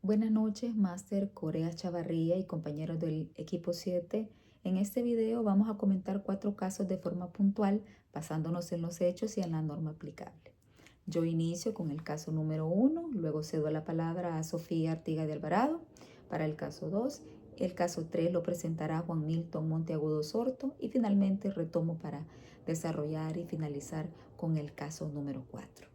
Buenas noches, Máster Corea Chavarría y compañeros del equipo 7. En este video vamos a comentar 4 casos de forma puntual, basándonos en los hechos y en la norma aplicable. Yo inicio con el caso número 1, luego cedo la palabra a Sofía Artiga de Alvarado para el caso 2. El caso 3 lo presentará Juan Milton Monteagudo Sorto y finalmente retomo para desarrollar y finalizar con el caso número 4.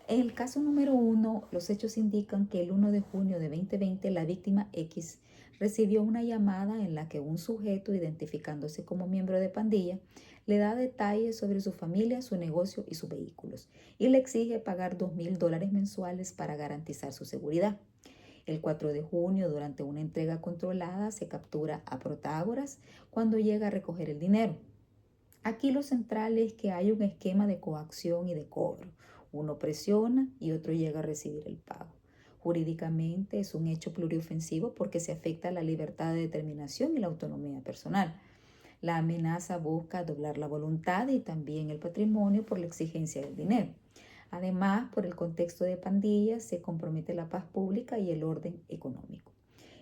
En el caso número 1, los hechos indican que el 1 de junio de 2020 la víctima X recibió una llamada en la que un sujeto, identificándose como miembro de pandilla, le da detalles sobre su familia, su negocio y sus vehículos y le exige pagar $2,000 mensuales para garantizar su seguridad. El 4 de junio, durante una entrega controlada, se captura a Protágoras cuando llega a recoger el dinero. Aquí lo central es que hay un esquema de coacción y de cobro. Uno presiona y otro llega a recibir el pago. Jurídicamente es un hecho pluriofensivo porque se afecta la libertad de determinación y la autonomía personal. La amenaza busca doblar la voluntad y también el patrimonio por la exigencia del dinero. Además, por el contexto de pandillas, se compromete la paz pública y el orden económico.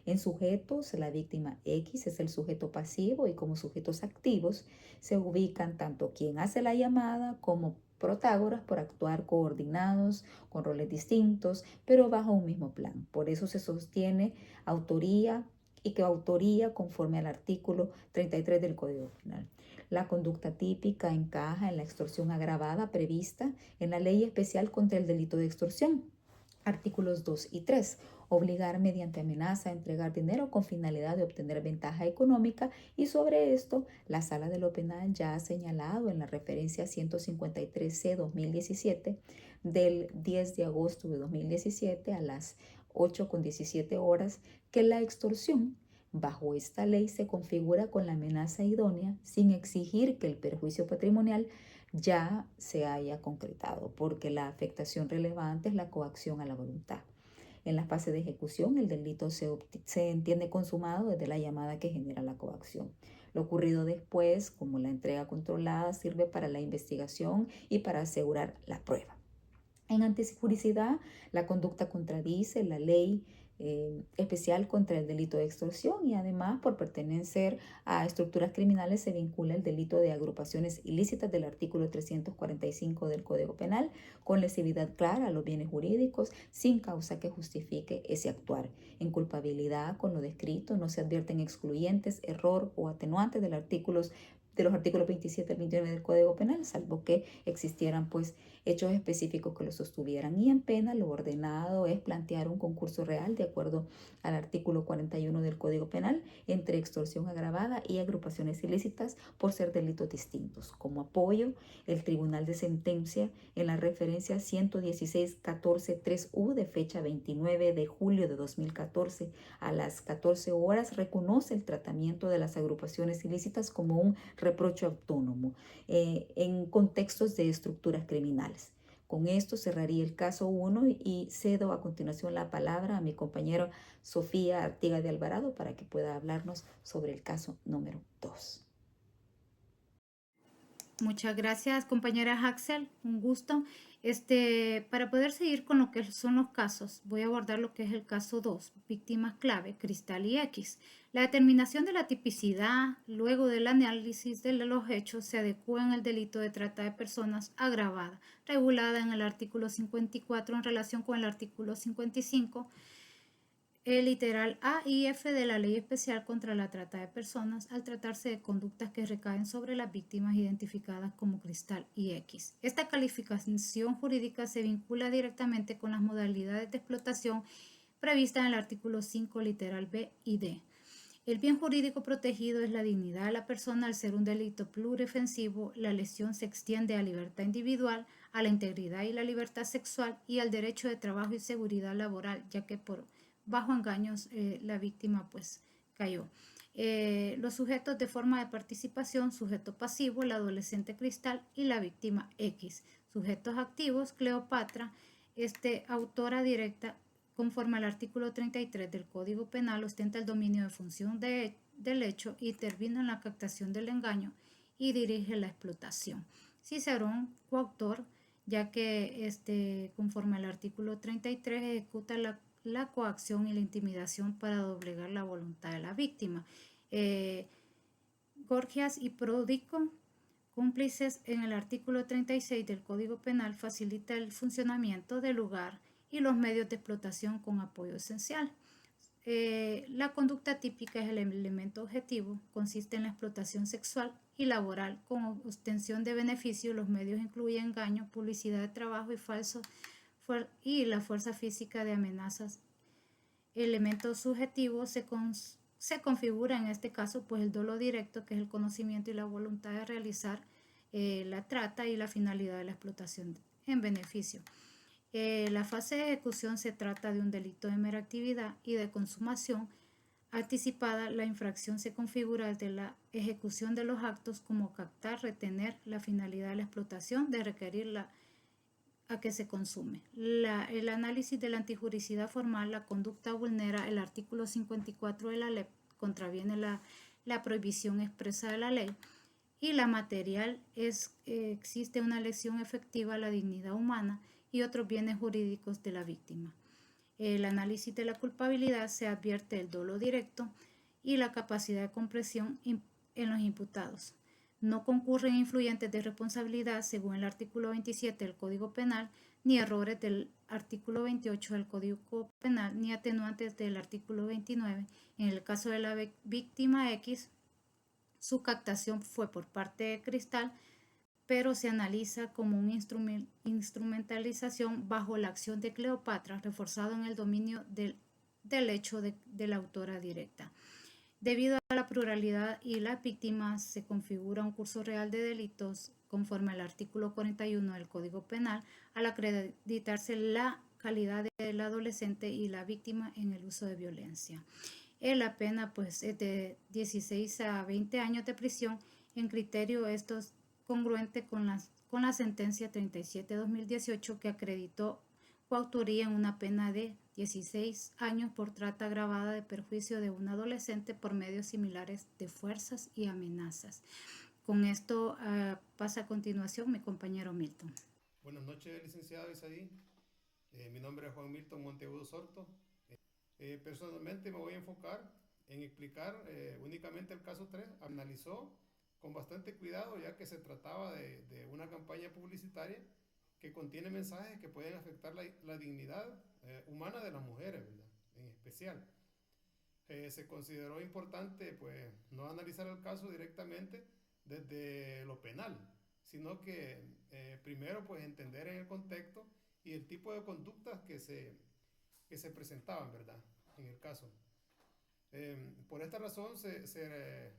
En sujetos, la víctima X es el sujeto pasivo y como sujetos activos se ubican tanto quien hace la llamada como protágoras por actuar coordinados, con roles distintos, pero bajo un mismo plan. Por eso se sostiene autoría y que autoría conforme al artículo 33 del Código Penal. La conducta típica encaja en la extorsión agravada prevista en la Ley Especial contra el Delito de Extorsión. Artículos 2 y 3. Obligar mediante amenaza a entregar dinero con finalidad de obtener ventaja económica y sobre esto la Sala de lo Penal ya ha señalado en la referencia 153C-2017 del 10 de agosto de 2017 a las 8:17 horas que la extorsión bajo esta ley se configura con la amenaza idónea sin exigir que el perjuicio patrimonial ya se haya concretado, porque la afectación relevante es la coacción a la voluntad. En la fase de ejecución, el delito se entiende consumado desde la llamada que genera la coacción. Lo ocurrido después, como la entrega controlada, sirve para la investigación y para asegurar la prueba. En antijuricidad, la conducta contradice la ley especial contra el delito de extorsión y además por pertenecer a estructuras criminales se vincula el delito de agrupaciones ilícitas del artículo 345 del Código Penal con lesividad clara a los bienes jurídicos sin causa que justifique ese actuar. En culpabilidad con lo descrito no se advierten excluyentes, error o atenuantes de los artículos 27 al 29 del Código Penal, salvo que existieran hechos específicos que lo sostuvieran. Y en pena lo ordenado es plantear un concurso real de acuerdo al artículo 41 del Código Penal entre extorsión agravada y agrupaciones ilícitas por ser delitos distintos. Como apoyo, el Tribunal de Sentencia en la referencia 116-14-3U de fecha 29 de julio de 2014 a las 14 horas reconoce el tratamiento de las agrupaciones ilícitas como un reproche autónomo en contextos de estructuras criminales. Con esto cerraría el caso 1 y cedo a continuación la palabra a mi compañera Sofía Artiga de Alvarado para que pueda hablarnos sobre el caso número 2. Muchas gracias, compañera Axel. Un gusto. Para poder seguir con lo que son los casos, voy a abordar lo que es el caso 2, víctimas clave, Cristal y X. La determinación de la tipicidad, luego del análisis de los hechos, se adecua en el delito de trata de personas agravada, regulada en el artículo 54 en relación con el artículo 55 el literal A y F de la Ley Especial contra la Trata de Personas al tratarse de conductas que recaen sobre las víctimas identificadas como Cristal y X. Esta calificación jurídica se vincula directamente con las modalidades de explotación previstas en el artículo 5, literal B y D. El bien jurídico protegido es la dignidad de la persona. Al ser un delito pluriofensivo, la lesión se extiende a libertad individual, a la integridad y la libertad sexual y al derecho de trabajo y seguridad laboral, ya que por bajo engaños la víctima cayó. Los sujetos de forma de participación, sujeto pasivo, el adolescente Cristal y la víctima X. Sujetos activos, Cleopatra, autora directa conforme al artículo 33 del Código Penal, ostenta el dominio de función del hecho, intervino en la captación del engaño y dirige la explotación. Cicerón, coautor, ya que conforme al artículo 33 ejecuta la coacción y la intimidación para doblegar la voluntad de la víctima. Gorgias y Pródico, cómplices en el artículo 36 del Código Penal, facilita el funcionamiento del lugar y los medios de explotación con apoyo esencial. La conducta típica es el elemento objetivo, consiste en la explotación sexual y laboral con obtención de beneficio. Los medios incluyen engaño, publicidad de trabajo y la fuerza física de amenazas. El elemento subjetivo se configura en este caso pues el dolo directo, que es el conocimiento y la voluntad de realizar la trata y la finalidad de la explotación en beneficio. La fase de ejecución se trata de un delito de mera actividad y de consumación anticipada. La infracción se configura desde la ejecución de los actos como captar, retener la finalidad de la explotación, de requerirla a que se consume. El análisis de la antijuricidad formal, la conducta vulnera el artículo 54 de la ley, contraviene la prohibición expresa de la ley, y la material existe una lesión efectiva a la dignidad humana y otros bienes jurídicos de la víctima. El análisis de la culpabilidad, se advierte el dolo directo y la capacidad de comprensión en los imputados. No concurren influyentes de responsabilidad según el artículo 27 del Código Penal, ni errores del artículo 28 del Código Penal, ni atenuantes del artículo 29. En el caso de la víctima X, su captación fue por parte de Cristal, pero se analiza como una instrumentalización bajo la acción de Cleopatra, reforzado en el dominio del hecho de la autora directa. Debido a la pluralidad y las víctimas, se configura un curso real de delitos conforme al artículo 41 del Código Penal, al acreditarse la calidad del adolescente y la víctima en el uso de violencia. La pena pues es de 16 a 20 años de prisión. En criterio esto es congruente con la sentencia 37-2018, que acreditó coautoría en una pena de 16 años por trata agravada de perjuicio de un adolescente por medios similares de fuerzas y amenazas. Con esto pasa a continuación mi compañero Milton. Buenas noches, licenciado Isaí. Mi nombre es Juan Milton Monteagudo Sorto. Personalmente me voy a enfocar en explicar únicamente el caso 3. Analizó con bastante cuidado, ya que se trataba de una campaña publicitaria que contiene mensajes que pueden afectar la dignidad humana de las mujeres, ¿verdad? En especial. Se consideró importante pues, no analizar el caso directamente desde lo penal, sino que primero pues, entender en el contexto y el tipo de conductas que se presentaban, ¿verdad? En el caso. Por esta razón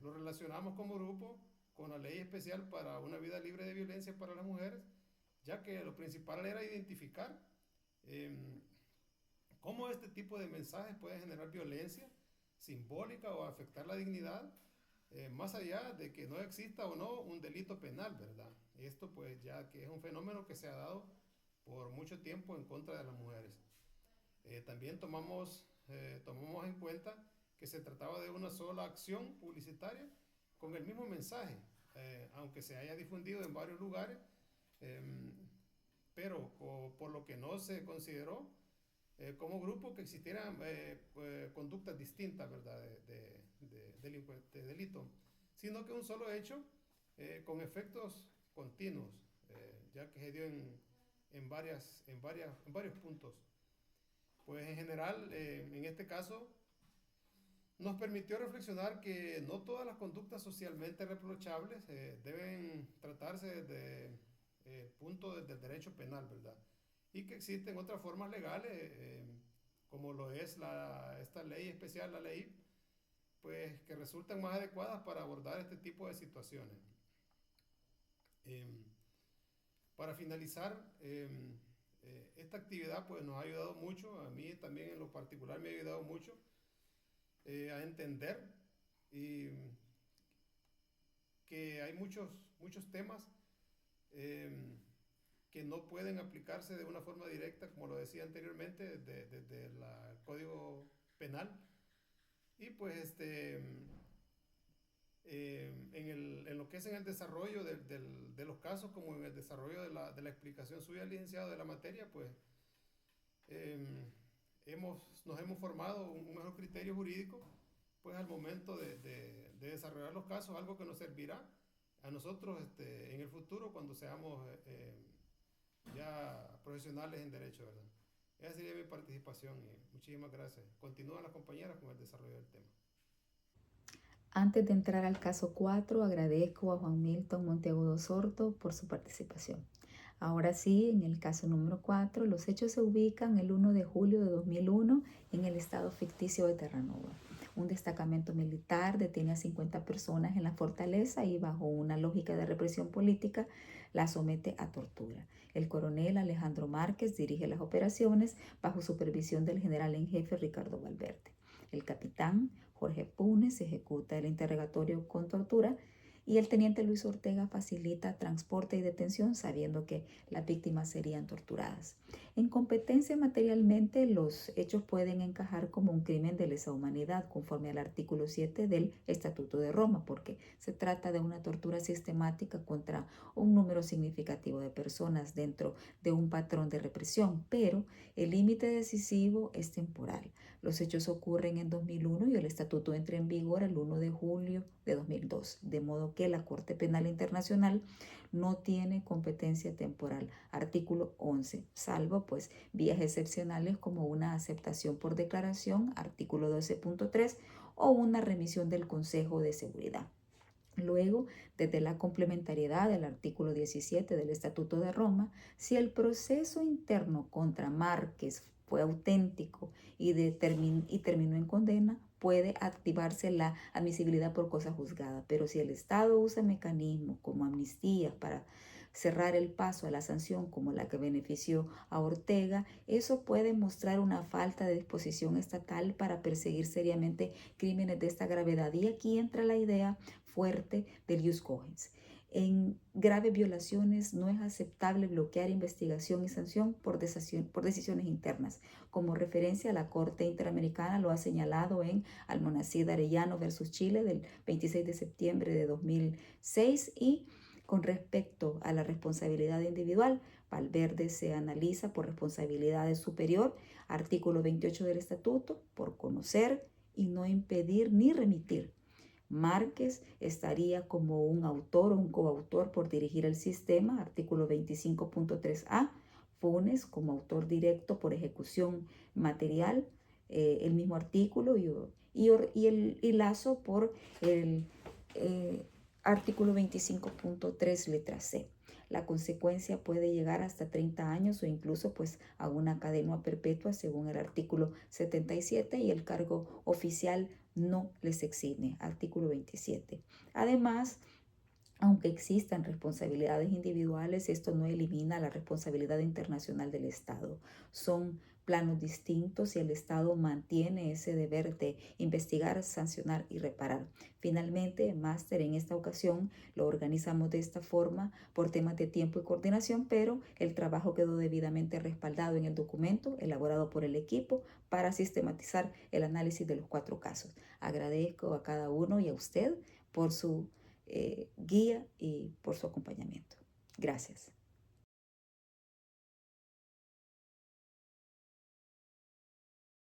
lo relacionamos como grupo con la Ley Especial para una Vida Libre de Violencia para las Mujeres, ya que lo principal era identificar cómo este tipo de mensajes pueden generar violencia simbólica o afectar la dignidad, más allá de que no exista o no un delito penal, ¿verdad? Esto pues ya que es un fenómeno que se ha dado por mucho tiempo en contra de las mujeres. También tomamos en cuenta que se trataba de una sola acción publicitaria con el mismo mensaje, aunque se haya difundido en varios lugares, pero por lo que no se consideró como grupo que existieran conductas distintas, ¿verdad? De delito, sino que un solo hecho con efectos continuos, ya que se dio en varios puntos. Pues en general, en este caso, nos permitió reflexionar que no todas las conductas socialmente reprochables deben tratarse desde el punto del derecho penal, ¿verdad? Y que existen otras formas legales, como lo es esta ley especial, la ley, pues que resultan más adecuadas para abordar este tipo de situaciones. Para finalizar, esta actividad pues nos ha ayudado mucho, a mí también en lo particular me ha ayudado mucho a entender que hay muchos temas que no pueden aplicarse de una forma directa, como lo decía anteriormente, desde el Código Penal. Y pues en lo que es en el desarrollo de los casos, como en el desarrollo de la explicación suya, licenciado, de la materia, pues nos hemos formado un mejor criterio jurídico, pues al momento de desarrollar los casos, algo que nos servirá a nosotros en el futuro cuando seamos ya profesionales en derecho, ¿verdad? Esa sería mi participación y muchísimas gracias. Continúan las compañeras con el desarrollo del tema. Antes de entrar al caso 4, agradezco a Juan Milton Monteagudo Sorto por su participación. Ahora sí, en el caso número 4, los hechos se ubican el 1 de julio de 2001 en el estado ficticio de Terranova. Un destacamento militar detiene a 50 personas en la fortaleza y bajo una lógica de represión política la somete a tortura. El coronel Alejandro Márquez dirige las operaciones bajo supervisión del general en jefe Ricardo Valverde. El capitán Jorge Punes ejecuta el interrogatorio con tortura y el teniente Luis Ortega facilita transporte y detención sabiendo que las víctimas serían torturadas. En competencia materialmente, los hechos pueden encajar como un crimen de lesa humanidad conforme al artículo 7 del Estatuto de Roma, porque se trata de una tortura sistemática contra un número significativo de personas dentro de un patrón de represión, pero el límite decisivo es temporal. Los hechos ocurren en 2001 y el estatuto entra en vigor el 1 de julio de 2002, de modo que la Corte Penal Internacional no tiene competencia temporal. Artículo 11, salvo pues vías excepcionales como una aceptación por declaración, artículo 12.3, o una remisión del Consejo de Seguridad. Luego, desde la complementariedad del artículo 17 del Estatuto de Roma, si el proceso interno contra Márquez fue auténtico y terminó en condena, puede activarse la admisibilidad por cosa juzgada. Pero si el Estado usa mecanismos como amnistías para cerrar el paso a la sanción como la que benefició a Ortega, eso puede mostrar una falta de disposición estatal para perseguir seriamente crímenes de esta gravedad. Y aquí entra la idea fuerte del jus cogens. En graves violaciones no es aceptable bloquear investigación y sanción por decisiones internas. Como referencia, la Corte Interamericana lo ha señalado en Almonacid Arellano versus Chile del 26 de septiembre de 2006 y con respecto a la responsabilidad individual, Valverde se analiza por responsabilidad superior, artículo 28 del Estatuto, por conocer y no impedir ni remitir. Márquez estaría como un autor o un coautor por dirigir el sistema, artículo 25.3a. Funes como autor directo por ejecución material, el mismo artículo, y Lazo por el artículo 25.3 letra C. La consecuencia puede llegar hasta 30 años o incluso pues a una cadena perpetua según el artículo 77 y el cargo oficial no les exime, artículo 27. Además, aunque existan responsabilidades individuales, esto no elimina la responsabilidad internacional del Estado. Son planos distintos y el Estado mantiene ese deber de investigar, sancionar y reparar. Finalmente, máster en esta ocasión lo organizamos de esta forma por temas de tiempo y coordinación, pero el trabajo quedó debidamente respaldado en el documento elaborado por el equipo para sistematizar el análisis de los 4 casos. Agradezco a cada uno y a usted por su guía y por su acompañamiento. Gracias.